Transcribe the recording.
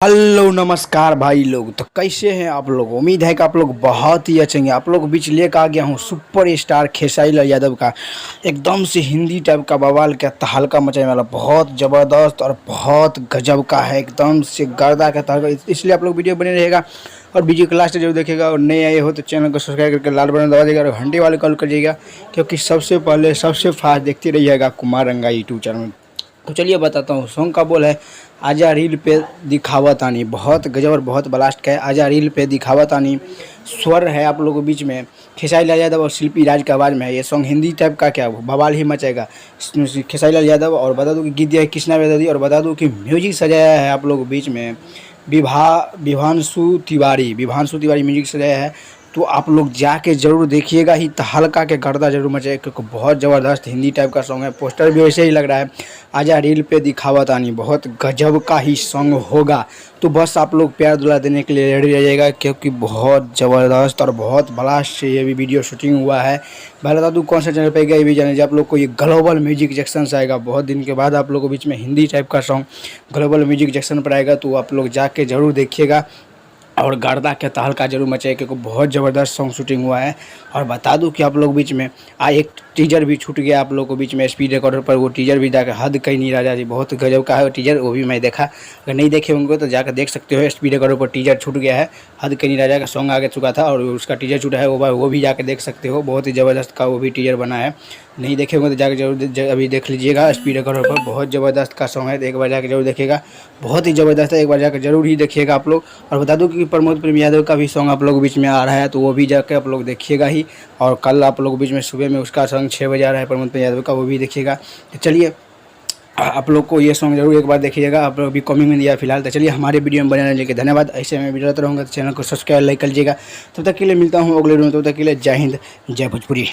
Hello नमस्कार भाई लोग। तो कैसे हैं आप लोग। उम्मीद है कि आप लोग बहुत ही अच्छे हैं। आप लोग बीच लेकर आ गया हूँ सुपर स्टार खेसारी लाल यादव का एकदम से हिंदी टाइप का बवाल का तहलका मचाने वाला बहुत ज़बरदस्त और बहुत गजब का है, एकदम से गर्दा का तहलका। इसलिए आप लोग वीडियो बने रहेगा और वीडियो को लास्ट जरूर देखिएगा। और नए आए हो तो चैनल को सब्सक्राइब करके लाल बटन दबा देगा और घंटे वाले कॉल करिएगा, क्योंकि सबसे पहले सबसे फास्ट देखते रहिएगा कुमार रंगा यूट्यूब चैनल में। तो चलिए बताता हूँ। सॉन्ग का बोल है आजा रील पे दिखावा तानी, बहुत गजब और बहुत ब्लास्ट का है। आजा रील पे दिखावा तानी स्वर है आप लोगों के बीच में खेसारी लाल यादव और शिल्पी राज की आवाज़ में है। ये सॉन्ग हिंदी टाइप का क्या बवाल ही मचेगा। खेसारी लाल यादव और बता दूँ कि गीत दिया है कृष्णा बेदर्दी और बता दूँ कि म्यूजिक सजाया है आप लोगों के बीच में विभांशु तिवारी म्यूजिक सजाया है। तो आप लोग जाके ज़रूर देखिएगा ही, तहलका के गर्दा जरूर मचाए, क्योंकि बहुत ज़बरदस्त हिंदी टाइप का सॉन्ग है। पोस्टर भी वैसे ही लग रहा है। आजा रील पे दिखावा तानी बहुत गजब का ही सॉन्ग होगा। तो बस आप लोग प्यार दुला देने के लिए रेडी रहिएगा, क्योंकि बहुत ज़बरदस्त और बहुत ब्लास्ट से ये भी वीडियो शूटिंग हुआ है। मैं बता दूँ कौन सा चैनल पे गया ये भी जाने दीजिए। आप लोग को ये ग्लोबल म्यूजिक जंक्शन से आएगा। बहुत दिन के बाद आप लोगों के बीच में हिंदी टाइप का सॉन्ग ग्लोबल म्यूजिक जंक्शन पर आएगा। तो आप लोग जाके ज़रूर देखिएगा और गर्दा के तहलका जरूर मचाए, क्योंकि बहुत ज़बरदस्त सॉन्ग शूटिंग हुआ है। और बता दूं कि आप लोग बीच में एक टीजर भी छूट गया आप लोगों को बीच में स्पीड रिकॉर्डर पर। वो टीजर भी जाकर हद कहीं नहीं राजा जी, बहुत गजब का है वो टीजर। वो भी मैं देखा, अगर नहीं देखे होंगे तो जाकर देख सकते हो। स्पीड रिकॉर्डर पर टीजर छूट गया है। हद कहीं नहीं राजा का सॉन्ग आगे चुका था और उसका टीजर छूटा है, वो भी जाकर देख सकते हो। बहुत ही ज़बरदस्त का वो भी टीजर बना है। नहीं देखे होंगे तो जाकर जरूर अभी देख लीजिएगा। स्पीड रिकॉर्डर पर बहुत ज़बरदस्त का सॉन्ग है, तो एक बार जाकर जरूर देखिएगा। बहुत ही ज़बरदस्त है, एक बार जाकर जरूर ही देखिएगा आप लोग। और बता दूं कि प्रमोद प्रेम यादव का भी सॉन्ग आप लोगों के बीच में आ रहा है, तो वो भी जाकर आप लोग देखिएगा ही। और कल आप लोगों के बीच में सुबह में उसका सॉन्ग 6 बजे आ रहा है प्रमोद प्रेम यादव का, वो भी देखिएगा। तो चलिए आप लोग को ये सॉन्ग जरूर एक बार देखिएगा। आप लोग भी कॉमेंट में दिया फिलहाल। तो चलिए हमारे वीडियो में बने रहने के धन्यवाद। ऐसे मैं वीडियो रहता रहूँगा तो चैनल को सब्सक्राइब लाइक कर लीजिएगा। तब तक के लिए मिलता हूँ अगले वीडियो में। तब तक के लिए जय हिंद जय भोजपुरी।